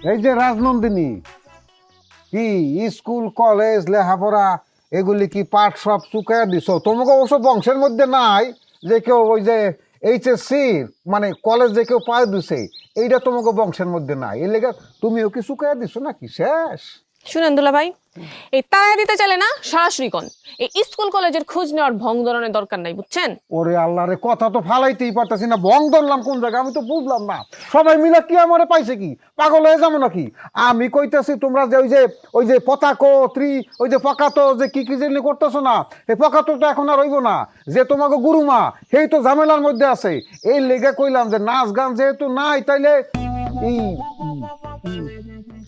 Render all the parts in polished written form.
এই যে রাজনন্দিনী, কি স্কুল কলেজ লেখাপড়া এগুলি কি পাঠ সব চুকাইয়া দিছো? তোমাকে অবশ্য বংশের মধ্যে নাই যে কেউ ওই যে এইচএসসি মানে কলেজ যে কেউ পায় দিছে, এইটা তোমাকে বংশের মধ্যে নাই। এই লেগে তুমিও কি চুকাইয়া দিছো নাকি শেষ? শুনেন দুলা ভাই, এই তাড়া দিতে চলে না, সরাসরি কোন এই স্কুল কলেজের খোঁজ নেওয়ার ভং ধরনের দরকার নাই, বুঝছেন? ওরে আল্লাহ রে, কথা তো ফালাইতেই পারতাছি না, ভং ধরলাম কোন জায়গায় আমি তো বুঝলাম না। সবাই মিলে কি আমারে পাইছে কি, পাগল হয়ে যাবো নাকি? আমি কইতাছি তোমরা যে ওই যে পতাকো ওই যে পকাতো যে কি কি যেগুলি করতেছো না, এই পকাতো তো এখন আর হইব না। যে তোমাকে গুরুমা সেই তো ঝামেলার মধ্যে আছে, এই লেগে কইলাম যে নাচ গান যেহেতু নাই তাইলে এই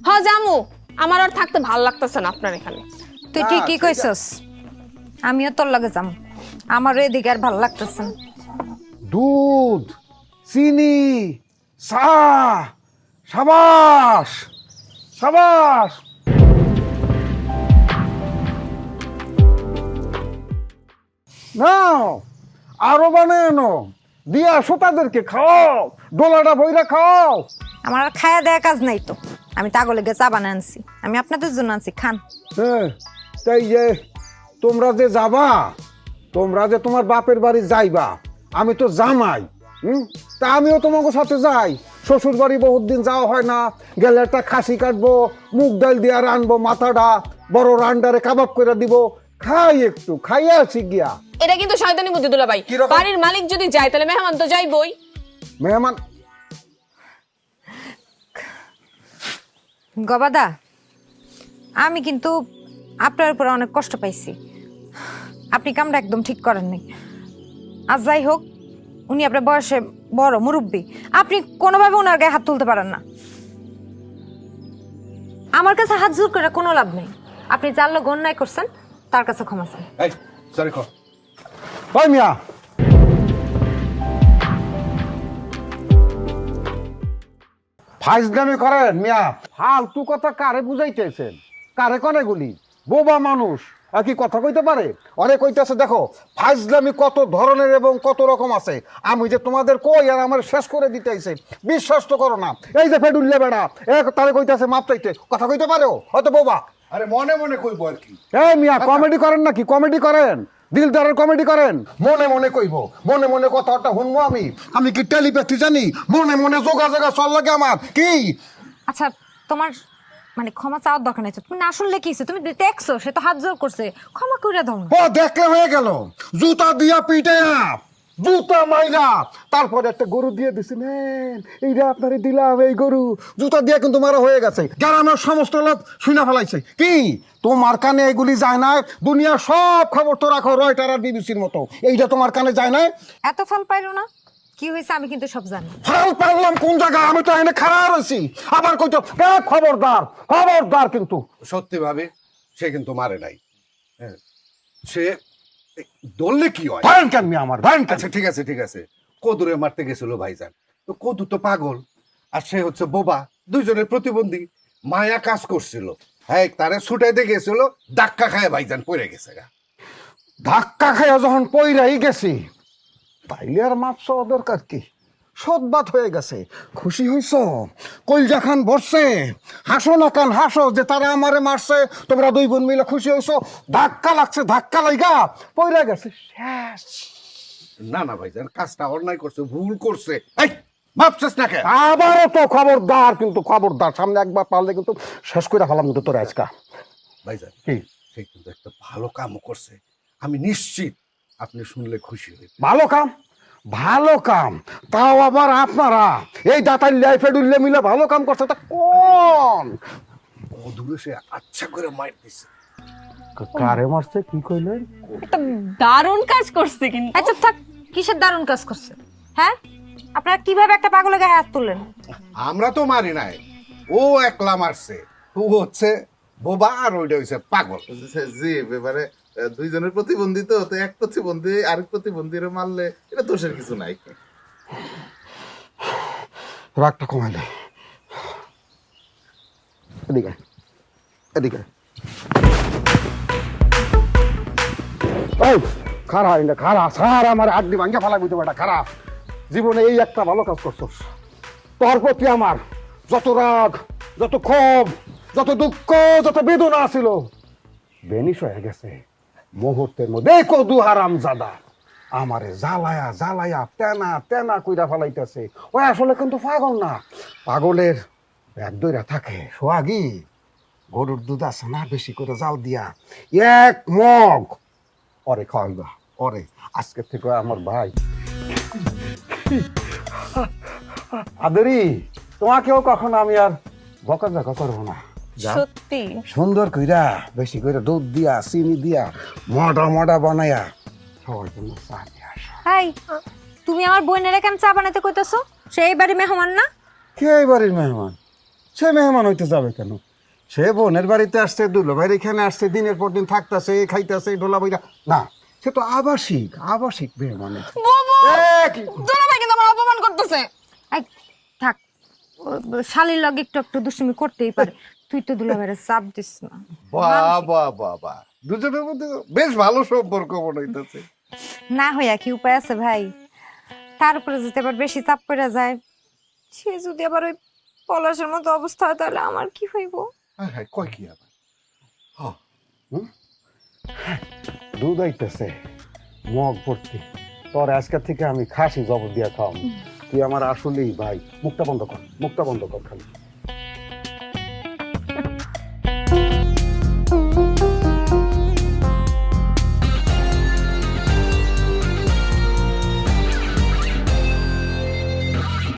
হ্যাঁ জামু, আমার আর থাকতে ভাল লাগতেছে না আপনার এখানে। তুই ঠিকই কইছস, আমিও তোর লগে যাম, আমারও এদিকে আর ভালো লাগতেছে না। দুধ, চিনি, চা, সাবাস সাবাস। নাও আরো বানানো দিয়া আসো, তাদেরকে খাও, ডোলাটা বইরা খাও। আমার আর খায়া দেয়া কাজ নাই তো, আমি তাগো লেগে চা বানায় আনছি, আমি আপনাদের জন্য আনছি, খান। হ্যাঁ, তাই যে তোমরা যে যাবা, তোমরা যে তোমার বাপের বাড়ি যাইবা, আমি তো জামাই, তা আমিও তোমাকে সাথে যাই। শ্বশুর বাড়ি বহুত দিন যাওয়া হয় না, গেলে একটা খাসি কাটবো, মুগ ডাল দিয়ে রানবো, মাথাটা বড় রান্ডারে কাবাব করে দিব, খাই একটু খাইয়া আছি গিয়া। এটা কিন্তু শয়তানি বুদ্ধি দুলা ভাই। কিরকম? বাড়ির মালিক যদি যায় তাহলে মেহমান তো যাইবই। মেহমান গবাদা, আমি কিন্তু আপনার উপরে অনেক কষ্ট পাইছি, আপনি কামটা একদম ঠিক করেন নাই। আর যাই হোক, উনি আপনার বয়সে বড় মুরব্বী, আপনি কোনোভাবে ওনার গায়ে হাত তুলতে পারেন না। আমার কাছে হাত জোর করে কোনো লাভ নেই, আপনি যার লোক অন্যায় করছেন তার কাছে ক্ষমা চান। এই সরি কর। ওই মিয়া, ফাইজলামি করেন মিয়া, ফালতু কথা কারে বুঝাইতেছেন? কারে কনে গুলি? বোবা মানুষ আর কি কথা কইতে পারে? অনেক কইতেছে দেখো ফাইজলামি কত ধরনের এবং কত রকম আছে, আমি যে তোমাদের কই আর আমার শেষ করে দিতেছে, বিশ্বাস তো করো না। এই যে ফেডুল্লে বেড়া তারে কইতেছে মাপ চাইতে, কথা কইতে পারো হয়তো বোবা। আরে মনে মনে কইবো আর কি। এই মিয়া, কমেডি করেন নাকি? কমেডি করেন, দিলদারের কমেডি করেন? মনে মনে কইব, মনে মনে কথাটা শুনবো আমি কি টেলিপ্যাথি জানি? মনে মনে যোগাযোগ চল লাগে আমার কি? আচ্ছা, তোমার মানে ক্ষমা চাওয়ার দরকার নেই, তুমি না শুনলে কি হইছে? তুমি দেখছো সে তো হাত জোর করছে, ক্ষমা করে দাও না। ও দেখলে হয়ে গেল, জুতা দিয়া পিটে জুতা মাইরা তারপরে একটা গরু দিয়ে দিছি, নেন এইটা আপনারে দিলাম, এই গরু জুতা দিয়ে কিন্তু মারা হয়ে গেছে, গ্রামের সমস্ত লোক শুনে ফেলাইছে। কি তোমার কানে এগুলি যায় না? দুনিয়ার সব খবর তো রাখো রয়টার আর বিবিসির মতো, এইটা তোমার কানে যায় না? এত ফল পাইলো না, কি হয়েছে আমি কিন্তু সব জানি। ফাল পারলাম কোন জায়গায়? আমি তো এখানে খারাপ রয়েছি, আবার কইতো খবরদার খবরদার। কিন্তু সত্যি ভাবে সে কিন্তু মারে নাই। হ্যাঁ, সে দললে কি হয়? ভয়ন কেন মিয়া আমার, ভয়ন কেন? আচ্ছা ঠিক আছে ঠিক আছে, কদুরে মারতে গেছিল ভাইজান, তো কদু তো পাগল আর সে হচ্ছে বোবা, দুইজনের প্রতিবন্ধী। মায়া কাজ করছিল, হ্যাঁ তারে ছুটাইতে গেছিল, ধাক্কা খায় ভাইজান পড়ে গেছে গা। ধাক্কা খাইয়া যখন পইরাই গেছি, তাইলে আর মাপ চাওয়া দরকার কি? সদবাদ হয়ে গেছে, খুশি হইছ? কলজা খান ভরছে, হাসো না কান হাসো যে তারা আমারে মারছে, তোমরা দুই বোন মিলে খুশি হইছো। ধাক্কা লাগছে, ধাক্কা লাইগা পইরা গেছে, শেষ। না না ভাইজান, কাজটা অন্যায় করছে, ভুল করছে। এই ভাবছিস না কে? আবারও তো খবরদার, কিন্তু খবরদার, সামনে একবার পারলে কিন্তু শেষ করে ফেলাম কিন্তু তোর আজকা। ভাইজান কি সে কিন্তু একটা ভালো কামও করছে, আমি নিশ্চিত আপনি শুনলে খুশি হইবেন। ভালো কাম? ভালো কাম? তাও আবার আপনারা এই দাতার লাইফে ডুললে মিলে ভালো কাম করছে, তা কোন? কদুরে সে আচ্ছা করে মার দিছে। কারে মারছে কি কইলেন? একটা দারুণ কাজ করছে কিন্তু। আচ্ছা থাক, কিসের দারুণ কাজ করছে? হ্যাঁ, আপনারা কিভাবে একটা পাগলের গায়ে হাত তুললেন? আমরা তো মারি নাই, ও একলা মারছে। ও হচ্ছে বোবা আর ওইটা হইছে পাগল। জি, এবারে দুইজনের প্রতিবন্ধী, তো তো এক প্রতিবন্ধী আরেক প্রতিবন্ধীর মারলে এটা দোষের কিছু নাই। রাগটা কমাই দে, এদিকে এদিকে। এই খারা ইন্ডা খারা, সার আমার আড্ডি ভাঙ্গা ফেলা বুঝতে পারটা খারা। জীবনে এই একটা ভালো কাজ করছস, তোর প্রতি আমার যত রাগ যত ক্ষোভ, যত দুঃখ, যত বেদনা ছিল বেনিশ হয়ে গেছে মুহূর্তের মধ্যে। এই কদু হারাম জাদা আমারে জ্বালায়া জ্বালায়া তেনা তেনা কইরা ফেলাইতেছে। ওই আসলে কিন্তু পাগল না, পাগলের এক দইরা থাকে সোহাগী গরুর দুধ আছে না, বেশি করে জাল দিয়া 1 মগ ওরে খাওয়াইবা। ওরে আজকের থেকে আমার ভাই আদরি, তোমাকেও কখনো আমি আর বকাঝকা করবো না। যাও, সত্যি সুন্দর কইরা বেশি করে দুধ দিয়া চিনি দিয়া মডা মডা বানায়া সবাই জন্য চা দিয়ে আসো। হাই, তুমি আমার বোনেরা কেন চা বানাতে কইতাছো? সেই বাড়ি মেহমান না? কে এই বাড়ির মেহমান? সে মেহমান হইতে যাবে কেন? সে বোনের বাড়িতে আসছে, দুলো ভাইয়ের এখানে আসছে, দিনের পর দিন থাকতেছে, খাইতেছে, ঢোলা বইরা না, সে তো আবাসিক আবাসিক মেহমান। দুলাভাই কিন্তু আমার অপমান করতেছে। এই থাক, শালির লগে একটু একটু দুষ্টুমি করতেই পারে, তুই তো দুলাভাইয়ের চাপ দিস না। বাবা বাবা, দুজনের মধ্যে বেশ ভালো সম্পর্ক মনে হইতেছে। না হইয়া কি উপায় আছে ভাই? তার উপরে যদি আবার বেশি চাপ পড়ে যায়, সে যদি আবার ওই পলাশের মতো অবস্থা হয়, তাহলে আমার কি হইব? হ্যাঁ হ্যাঁ, কয় কি আবার? দুধ আইতেছে মগ ভর্তি, তোর আজকের থেকে আমি খাসি জবর দিয়া খাওয়াবো। তুই আমার আসলেই ভাই। মুখটা বন্ধ কর, মুখটা বন্ধ কর খালি।